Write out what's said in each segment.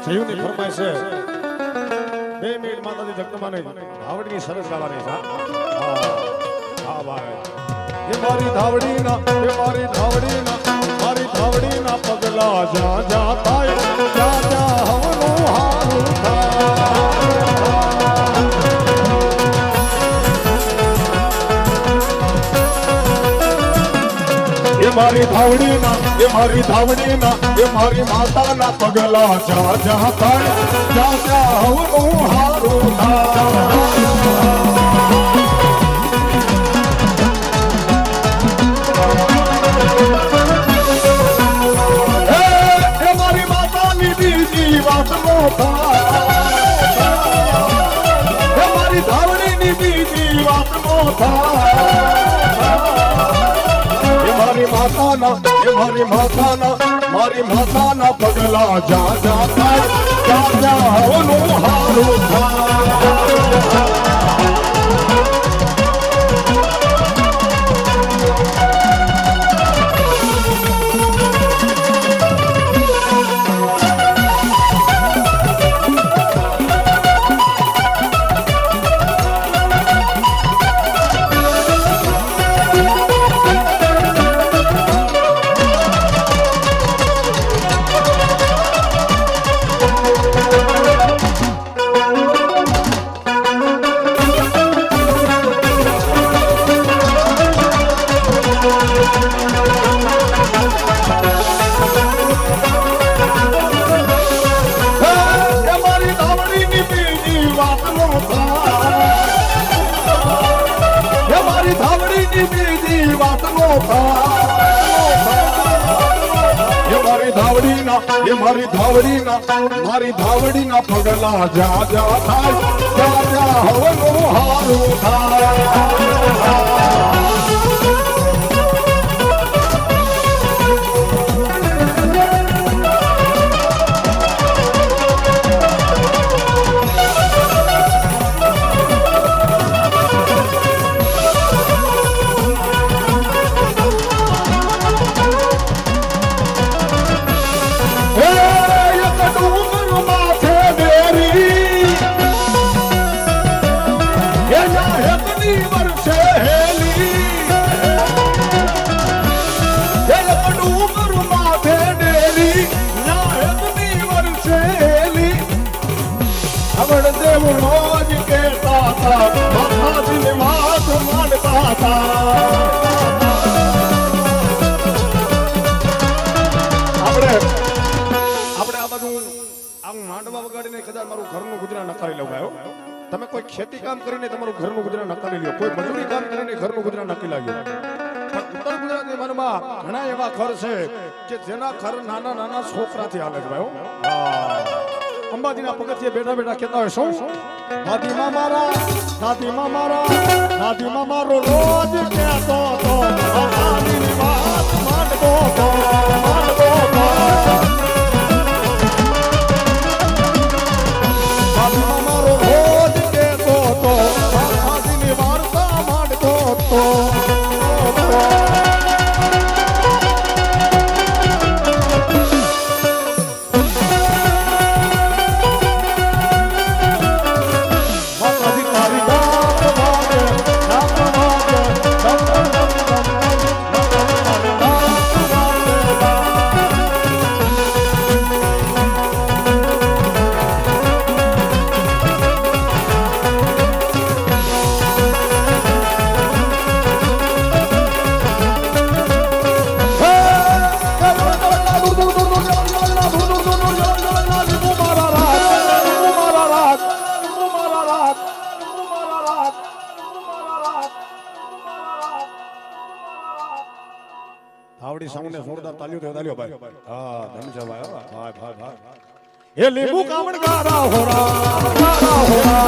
જયુની ફરમાઈશ છે 2 મિનિટ માતાજી જગદંબાને ધાવડીની સરસ ગાવાની છે હા હા ભાઈ એ મારી ધાવડીના પગલા જા જા થાય જા જા હવનું હારું થાય એ મારી માતાના પગલા જા જા થાય જા જા હવનું હારું થાય મારી ધાવડીની બીજી વાત નો મારી માતાના પગલા જા જા થાય જા જા હવનું હારું થાય મારી ધાવડીના પગલા જા જા થાય જા જા હવનું હારું થાય તમે કોઈ ખેતી કામ કરીને તમારું ઘરનું ગુજરાન નકારી લ્યો, કોઈ મજૂરી કામ કરીને ઘરનું ગુજરાન નક્કી લાગ્યો. પણ ઉત્તર ગુજરાતની મનમાં ઘણા એવા ઘર છે કે જેના ઘર નાના નાના છોકરાથી હાલે છે ભાઈ. અંબાજીના પગથિયે બેઠા બેઠા કહેતા હોય શું દાદીમાં મારો રોજ કહેતો તો આની વાત માંડતો તો ધાવડી સાઉન્ડને જોરદાર તાલીઓ ભાઈ. હા ધનજા ભાઈ ભાઈ એ લીંબુ કામણ ગારા હોરા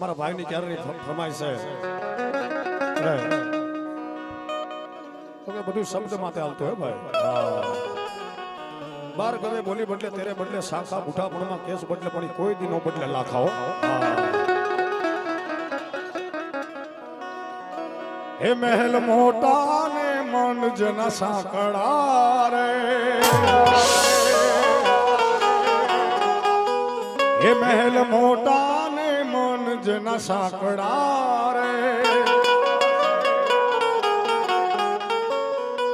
મારા ભાઈની ક્યારે ફરમાય છે અરે તો કે બધું શબ્દ માથે હાલતો હે ભાઈ બાર ગમે બોલી બદલે તેરે બદલે શાખા બુઢાપણમાં કેસ બદલે પણ કોઈ દી નો બદલે લાખાઓ હે મહેલ મોટા ને મન જના સાંકળા રે હે મહેલ મોટા ને મન જના સાંકળા રે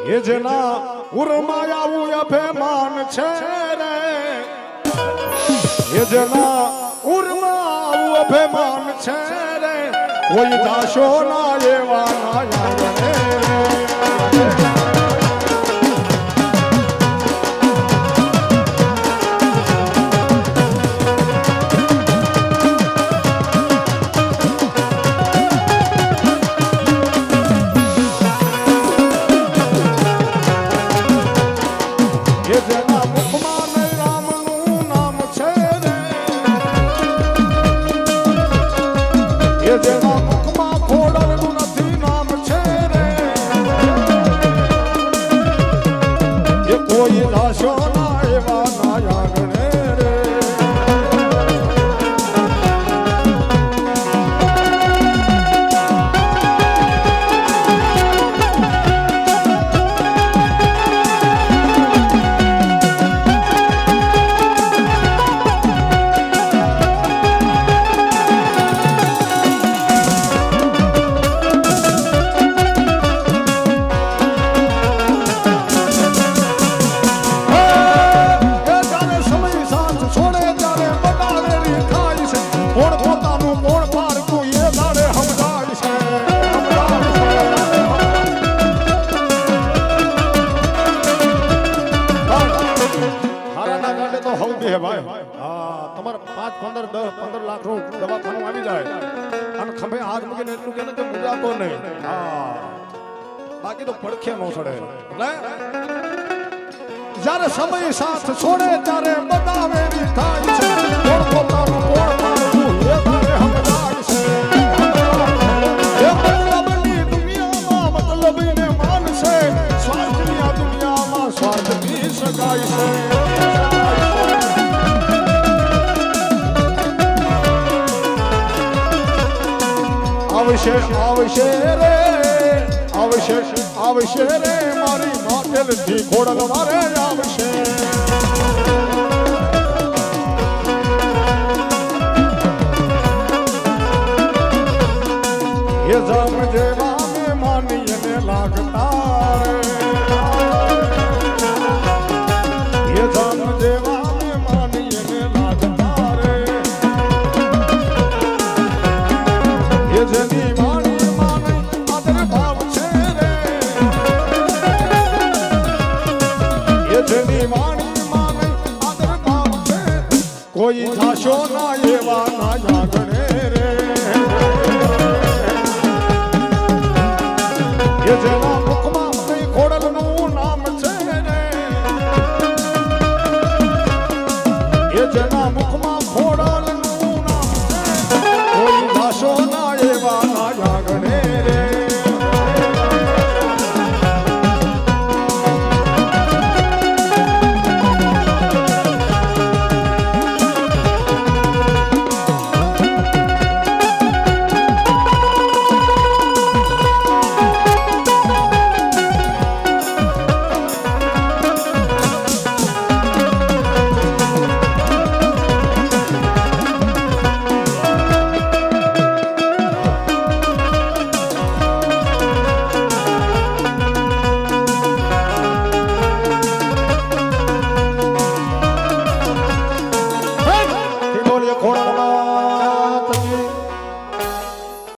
હે જેના ઉરમાં આવું અભિમાન છે રે હે જેના ઉરમાં આવું અભિમાન છે રે કોઈ જાશો ના એવા ના યાદ તમારે 5, 15, 10, 15 લાખ નું દવાખાનું આવી જાય અને ખંભે હાથ મૂકીને એટલું કે ને મુજાતો નહીં બાકી તો પડખે નો ચડે એટલે જ્યારે સમય સાથ છોડે ત્યારે બતાવે થાય છે કોણ પોતાનું કોણ મારું એ તારે સમજાય છે એ મતલબની દુનિયામાં મતલબીને માનશે સ્વાર્થની આ દુનિયામાં સ્વાર્થની સગાઈ છે આવશે રે મારી માટેલથી ખોડલ મારે આવશે એ જામ જેવા મેં માનીને લાગતા રે એ જામ જેવા મેં માનીને લાગતા રે એ જેની કોઈ થાશો ના એવા ના જાગણે રે એ જેવા